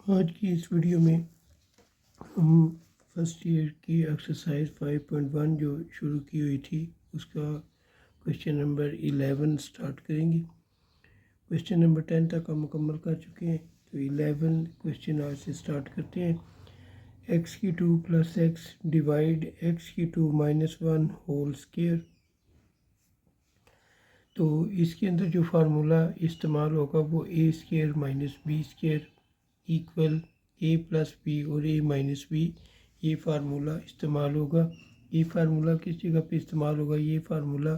आज की इस वीडियो में हम फर्स्ट ईयर की एक्सरसाइज 5.1 जो शुरू की हुई थी उसका क्वेश्चन नंबर 11 स्टार्ट करेंगे। क्वेश्चन नंबर 10 तक हम मुकम्मल कर चुके हैं, तो 11 क्वेश्चन आज से स्टार्ट करते हैं। x की 2 प्लस एक्स डिवाइड x की 2 माइनस 1 होल स्क्वायर। तो इसके अंदर जो फार्मूला इस्तेमाल होगा वो A square minus B square equal A plus B और ए माइनस बी, ये फार्मूला इस्तेमाल होगा। ये फार्मूला किस जगह पे इस्तेमाल होगा? ये फार्मूला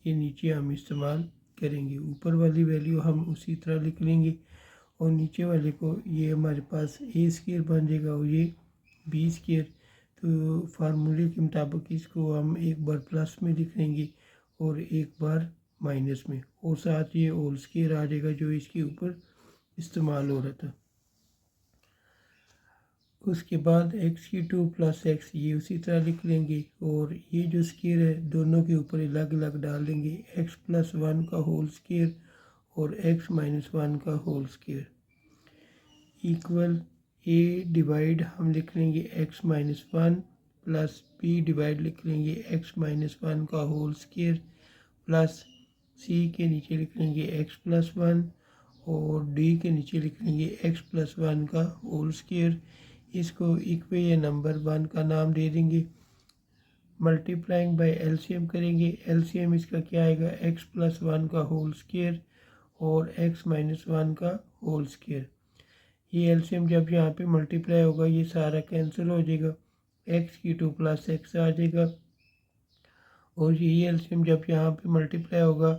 ये नीचे हम इस्तेमाल करेंगे। ऊपर वाली वैल्यू हम उसी तरह लिख लेंगे और नीचे वाले को ये हमारे पास ए स्क्वायर बन जाएगा और ये बी स्क्वायर। तो फार्मूले के मुताबिक इसको हम एक बार प्लस में लिख लेंगे और एक बार माइनस में, और साथ ये होल स्क्वायर आ जाएगा जो इसके ऊपर इस्तेमाल हो रहा था। उसके बाद x की 2 प्लस एक्स ये उसी तरह लिख लेंगे और ये जो स्क्वायर है दोनों के ऊपर अलग अलग डाल देंगे, x प्लस 1 का होल स्क्वायर और x माइनस 1 का whole square equal a divide हम लिख लेंगे x minus 1 plus b divide लिख लेंगे x माइनस 1 का होल स्क्वायर प्लस c के नीचे लिख लेंगे x प्लस 1 और d के नीचे लिख लेंगे x प्लस 1 का होल स्क्वायर। इसको इक्वेशन नंबर 1 का नाम दे देंगे। मल्टीप्लाइंग बाय एलसीएम करेंगे। एलसीएम इसका क्या आएगा? x प्लस 1 का होल स्क्वायर और x माइनस 1 का होल स्क्वायर। ये एलसीएम जब यहाँ पे मल्टीप्लाई होगा ये सारा कैंसिल हो जाएगा, x की 2 प्लस एक्स आ जाएगा और यही एलसीएम जब यहाँ पे मल्टीप्लाई होगा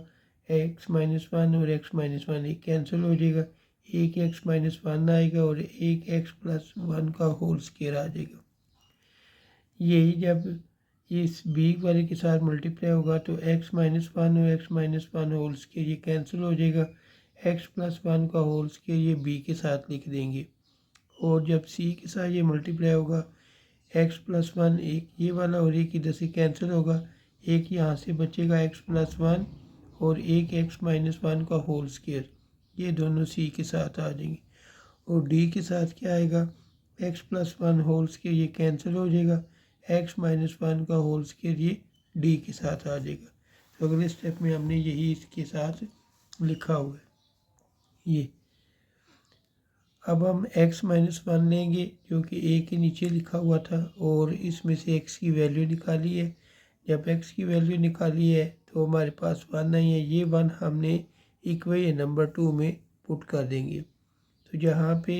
x माइनस 1 और x माइनस 1 एक कैंसिल हो जाएगा, एक x माइनस 1 आएगा और एक x प्लस 1 का होल स्क्वायर आ जाएगा। यही जब इस b वाले के साथ मल्टीप्लाई होगा तो x माइनस 1 और x माइनस 1 होल स्क्वायर ये कैंसिल हो जाएगा, x प्लस 1 का होल स्क्वायर ये b के साथ लिख देंगे और जब c के साथ ये मल्टीप्लाई होगा x प्लस 1 एक ये वाला और एक इधर से कैंसिल होगा, एक यहाँ से बचेगा x प्लस 1 और एक x माइनस 1 का होल स्क्वायर, ये दोनों c के साथ आ जाएंगे और d के साथ क्या आएगा? x प्लस 1 होल स्क्वायर ये कैंसिल हो जाएगा, x माइनस 1 का होल स्क्वायर ये d के साथ आ जाएगा। तो अगले स्टेप में हमने यही इसके साथ लिखा हुआ है ये। अब हम x माइनस 1 लेंगे जो कि a के नीचे लिखा हुआ था और इसमें से x की वैल्यू निकाली है। जब x की वैल्यू निकाली है तो हमारे पास 1 नहीं है, ये 1 हमने इक्वेशन नंबर 2 में पुट कर देंगे। तो जहाँ पे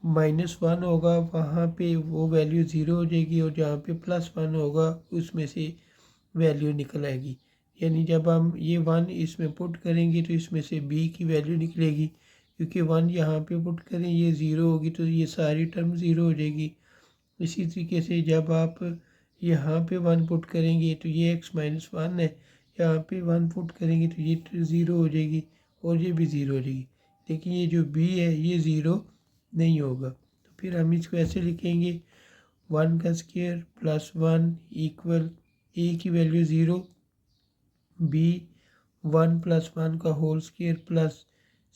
माइनस 1 होगा वहाँ पे वो वैल्यू 0 हो जाएगी और जहाँ पे प्लस 1 होगा उसमें से वैल्यू निकल आएगी। यानी जब हम ये 1 इसमें पुट करेंगे तो इसमें से b की वैल्यू निकलेगी, क्योंकि 1 यहाँ पे पुट करें ये 0 होगी तो ये सारी टर्म 0 हो जाएगी। इसी तरीके से जब आप यहाँ पे 1 पुट करेंगे तो ये x माइनस 1 है, यहाँ पे 1 पुट करेंगे तो ये 0 हो जाएगी और ये भी 0 हो जाएगी, लेकिन ये जो b है ये 0 नहीं होगा। तो फिर हम इसको ऐसे लिखेंगे 1 का स्क्वायर प्लस 1 इक्वल a की वैल्यू 0, b 1 प्लस 1 का होल स्क्वायर प्लस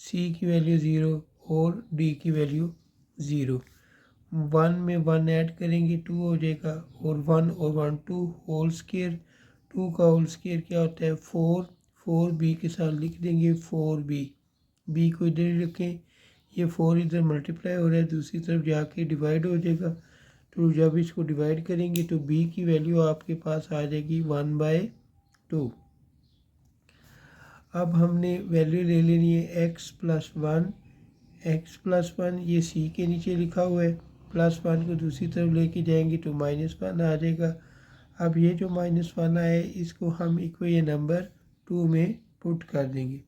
c की वैल्यू 0 और d की वैल्यू 0। 1 में 1 ऐड करेंगे 2 हो जाएगा और 1 और 1 2 होल स्क्वायर, 2 का होल स्क्वायर क्या होता है 4, 4b के साथ लिख देंगे 4b, b को इधर ही रखें, ये 4 इधर मल्टीप्लाई हो रहा है दूसरी तरफ जाके डिवाइड हो जाएगा। तो जब इसको डिवाइड करेंगे तो b की वैल्यू आपके पास आ जाएगी 1/2। अब हमने वैल्यू ले लेनी है x प्लस 1, x प्लस 1 ये c के नीचे लिखा हुआ है, प्लस 1 को दूसरी तरफ लेके जाएंगे तो माइनस 1 आ जाएगा। अब ये जो माइनस 1 आए इसको हम इक्वेशन नंबर 2 में पुट कर देंगे।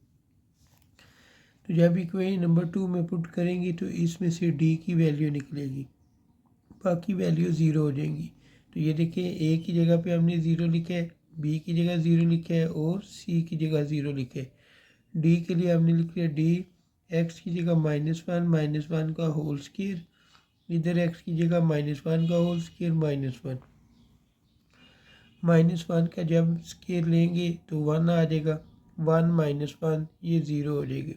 तो जब इक्वेशन नंबर 2 में पुट करेंगे तो इसमें से d की वैल्यू निकलेगी, बाकी वैल्यू 0 हो जाएंगी। तो ये देखिए a की जगह पे हमने 0 लिखा है, b की जगह 0 लिखा है और c की जगह 0 लिखा है। d के लिए हमने लिख लिया d x की जगह माइनस 1 का होल स्क्वायर, इधर x की जगह -1 का होल स्क्वायर -1, -1 का जब स्क्वायर लेंगे तो 1 आ जाएगा, 1 - 1 ये 0 हो जाएगी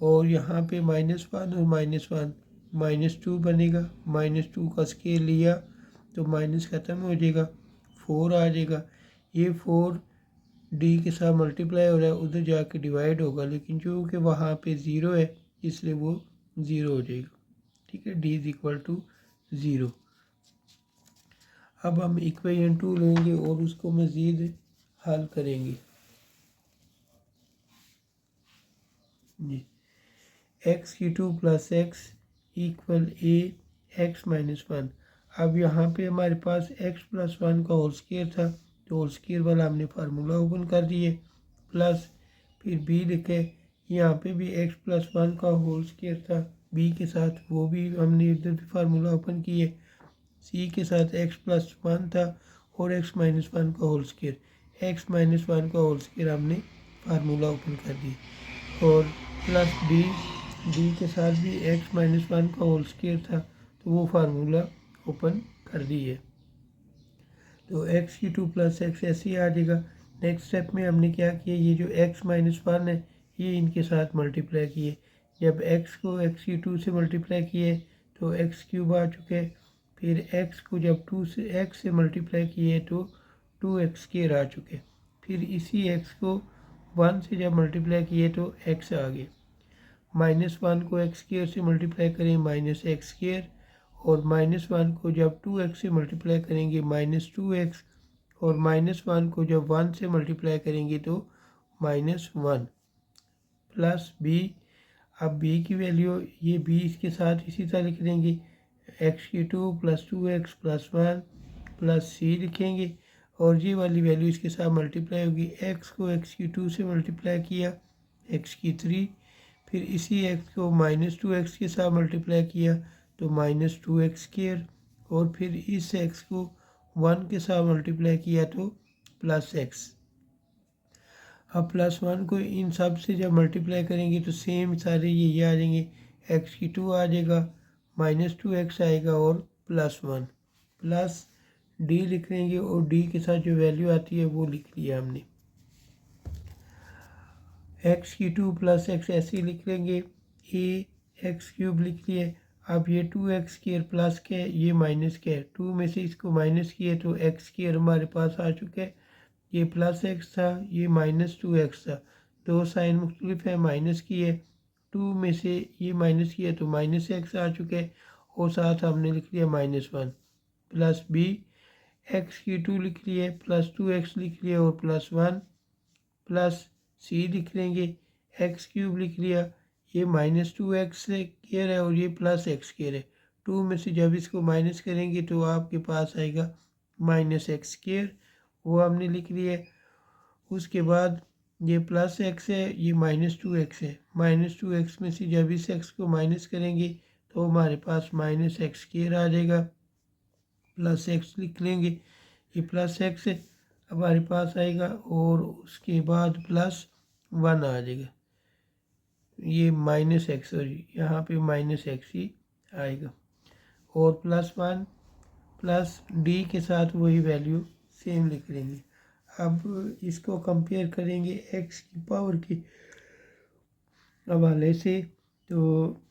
और यहाँ पे -1 और -1 -2 बनेगा। -2 का स्केयर लिया तो माइनस ख़त्म हो जाएगा, 4 आ जाएगा। ये 4 डी के साथ मल्टीप्लाई हो रहा है, उधर जाके डिवाइड होगा, लेकिन चूँकि वहाँ पे ज़ीरो है इसलिए वो ज़ीरो हो जाएगा। ठीक है, डी इज़ इक्वल टू 0। अब हम इक्वेशन 2 लेंगे और उसको मज़ीद हल करेंगे जी। x³ + x = a x-1। अब यहाँ पे हमारे पास x + 1 का होल स्क्वायर था, तो होल स्क्वायर वाला हमने फार्मूला ओपन कर दिए, प्लस फिर b लिखे। यहाँ पे भी x + 1 का होल स्क्वायर था b के साथ, वो भी हमने इधर भी फार्मूला ओपन किए। c के साथ x + 1 था और x-1 का होल स्क्वायर, x-1 का होल स्क्वायर हमने फार्मूला ओपन कर दिया, और प्लस डी के साथ भी x-1 का होल स्क्वायर था, तो वो फार्मूला ओपन कर दिए। तो x³ + x ऐसे ही आ जाएगा। नेक्स्ट स्टेप में हमने क्या किया, ये जो x-1 है ये इनके साथ मल्टीप्लाई किए। जब x को x³ से मल्टीप्लाई किए तो x³ आ चुके। फिर x को जब x से मल्टीप्लाई किए तो 2x² आ चुके। फिर इसी x को 1 से जब मल्टीप्लाई किए तो x आ गए। -1 को x² से मल्टीप्लाई करें -x², और -1 को जब 2x से मल्टीप्लाई करेंगे -2x, और -1 को जब 1 से मल्टीप्लाई करेंगे तो -1, प्लस b। अब b की वैल्यू, ये b इसके साथ इसी तरह लिख देंगे, x³ + 2x + 1 प्लस c लिखेंगे, और ये वाली वैल्यू इसके साथ मल्टीप्लाई होगी। x को x³ से मल्टीप्लाई किया x3, फिर इसी x को -2x के साथ मल्टीप्लाई किया तो -2x², और फिर इस x को 1 के साथ मल्टीप्लाई किया तो +x। अब +1 को इन सब से जब मल्टीप्लाई करेंगे तो सेम सारे ये आ जाएंगे, x³ आ जाएगा, -2x आएगा और +1, प्लस d लिख लेंगे, और d के साथ जो वैल्यू आती है वो लिख लिया हमने। x³ + x ऐसे ही लिख लेंगे, a x³ लिख लिए। अब ये 2x² प्लस के, ये माइनस के, 2 में से इसको माइनस किए तो x² हमारे पास आ चुके हैं। ये +x था, ये -2x था, दो साइन मुख्तलिफ है, माइनस किए, 2 में से ये माइनस किया तो -x आ चुके, और साथ हमने लिख लिया -1, प्लस b x³ लिख लिए, +2x लिख लिया और +1, प्लस c लिख लेंगे, x³ लिख लिया, ये -2x स्क्वायर है और ये +x स्क्वायर है, 2 में से जब इसको माइनस करेंगे तो आपके पास आएगा -x², वो हमने लिख लिया। उसके बाद ये +x है, ये -2x है, -2x में से जब इस x को माइनस करेंगे तो हमारे पास -x² आ जाएगा, +x लिख लेंगे, ये +x है हमारे पास आएगा, और उसके बाद +1 आ जाएगा, ये -x, और यहाँ पे -x ही आएगा, और +1 प्लस d के साथ वही वैल्यू सेम लिख लेंगे। अब इसको कंपेयर करेंगे x की पावर के हवाले से, तो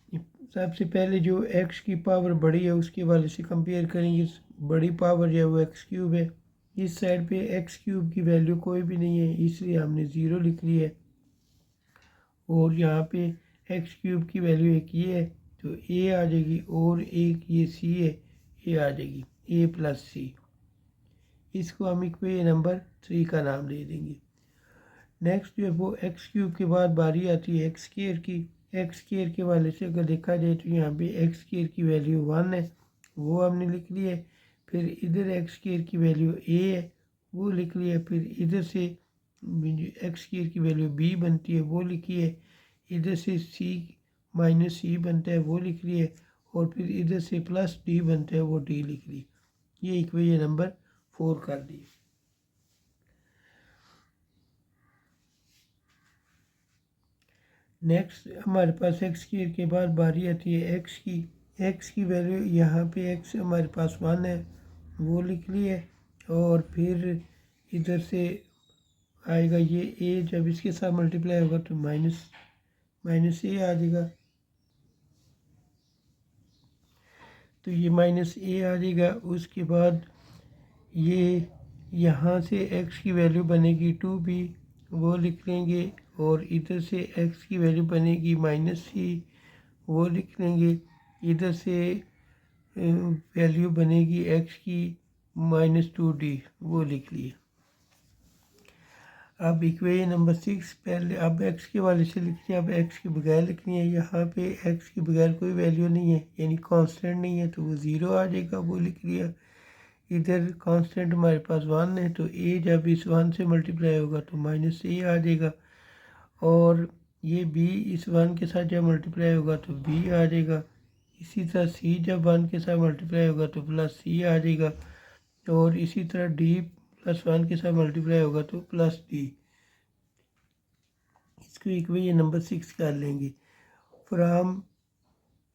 सबसे पहले जो x की पावर बड़ी है उसके हवाले से कंपेयर करेंगे। बड़ी पावर जो है वो x³ है, इस साइड पे x³ की वैल्यू कोई भी नहीं है इसलिए हमने 0 लिख ली है, और यहाँ पे x³ की वैल्यू एक ये है तो a आ जाएगी, और एक ये c है, ये आ जाएगी a + c। इसको हम इक्वेशन नंबर 3 का नाम दे देंगे। नेक्स्ट जो है वो x³ के बाद बारी आती है x² की। x² के वाले से अगर देखा जाए तो यहाँ पे x² की वैल्यू 1 है, वो हमने लिख ली है। फिर इधर x² की वैल्यू a है, वो लिख लिया। फिर इधर से x² की वैल्यू b बनती है, वो लिखी है। इधर से c बनता है, वो लिख लिए, और फिर इधर से +d बनता है, वो d लिख ली। ये इक्वेशन नंबर 4 कर दी। नेक्स्ट हमारे पास x² के बाद बारी आती है x की वैल्यू, यहाँ पे x हमारे पास 1 है, वो लिख लिए, और फिर इधर से आएगा ये a, जब इसके साथ मल्टीप्लाई होगा तो माइनस ए आ जाएगा, तो ये माइनस ए आ जाएगा। उसके बाद ये यहाँ से एक्स की वैल्यू बनेगी 2b, वो लिख लेंगे, और इधर से एक्स की वैल्यू बनेगी -c, वो लिख लेंगे। इधर से वैल्यू बनेगी एक्स की -2d, वो लिख लिए। अब इक्वेशन नंबर 6 पहले अब एक्स के वाले से लिखनी है, अब एक्स के बगैर लिखनी है। यहाँ पे एक्स के बगैर कोई वैल्यू नहीं है, यानी कांस्टेंट नहीं है, तो वो 0 आ जाएगा, वो लिख लिया। इधर कांस्टेंट हमारे पास 1 है, तो ए जब इस 1 से मल्टीप्लाई होगा तो -a आ जाएगा, और ये b इस 1 के साथ जब मल्टीप्लाई होगा तो b आ जाएगा। इसी तरह c जब 1 के साथ मल्टीप्लाई होगा तो +c आ जाएगा, और इसी तरह d +1 के साथ मल्टीप्लाई होगा तो +d। इसको इक्वेशन नंबर 6 कर लेंगे। फ्राम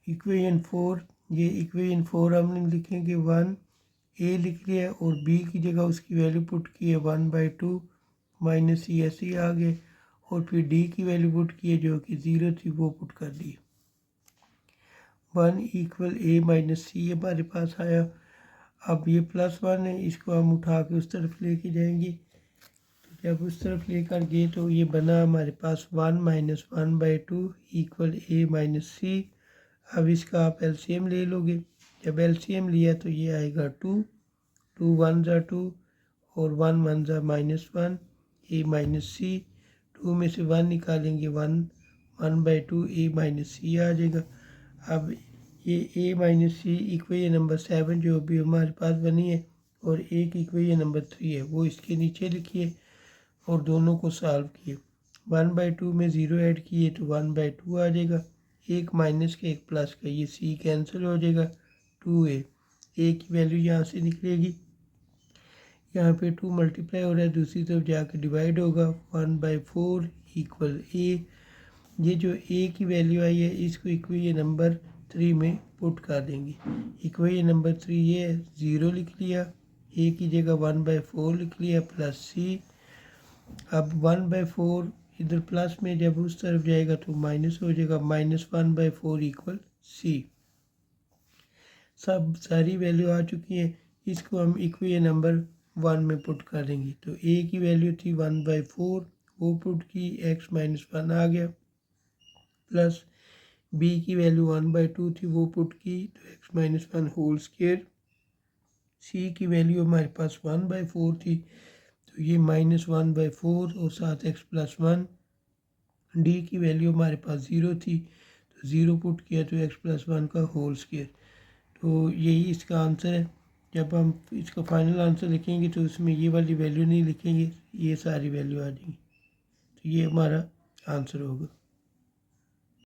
इक्वेशन 4, ये इक्वेशन 4 हम लिखेंगे 1, ए लिख लिया और बी की जगह उसकी वैल्यू पुट की है 1/2 -c ऐसे आ गए, और फिर डी की वैल्यू पुट की है जो कि 0 थी, वो पुट कर दी। 1 = a - c हमारे पास आया। अब ये +1 है, इसको हम उठा के उस तरफ लेके जाएंगे, तो जब उस तरफ लेकर गए तो ये बना हमारे पास 1 - 1/2 = a - c। अब इसका आप एलसीएम ले लोगे, जब एलसीएम लिया तो ये आएगा 2, 2 1 ज़ा 2 और 1 1 ज़ा -1, a - c। 2 में से 1 निकालेंगे, 1 1/2 a - c आ जाएगा। अब ये a - c इक्वेशन नंबर 7 जो भी हमारे पास बनी है, और एक इक्वेशन नंबर 3 है, वो इसके नीचे लिखिए और दोनों को सॉल्व किए। 1/2 में 0 ऐड किए तो 1/2 आ जाएगा, एक माइनस का एक प्लस का, ये c कैंसिल हो जाएगा, 2a। a की वैल्यू यहाँ से निकलेगी, यहाँ पे 2 मल्टीप्लाई हो रहा है, दूसरी तरफ जाकर डिवाइड होगा, 1/4 = a। ये जो a की वैल्यू आई है इसको इक्वेशन नंबर 3 में पुट कर देंगे। इक्वेशन नंबर 3 ये है, 0 लिख लिया, a की जगह 1/4 लिख लिया +c। अब 1/4 इधर प्लस में जब उस तरफ जाएगा तो माइनस हो जाएगा, -1/4 = c। सब सारी वैल्यू आ चुकी है, इसको हम इक्वेशन नंबर 1 में पुट कर देंगे। तो a की वैल्यू थी 1/4, वो पुट की, x - 1 आ गया, प्लस b की वैल्यू 1/2 थी, वो पुट की, तो x - 1 होल स्क्वायर। c की वैल्यू हमारे पास 1/4 थी, तो ये -1/4 और साथ x + 1। d की वैल्यू हमारे पास 0 थी, तो 0 पुट किया, तो x + 1 का होल स्क्वायर। तो यही इसका आंसर है। जब हम इसका फाइनल आंसर लिखेंगे तो उसमें ये वाली वैल्यू नहीं लिखेंगे, ये सारी वैल्यू आ जाएंगी, तो ये हमारा आंसर होगा।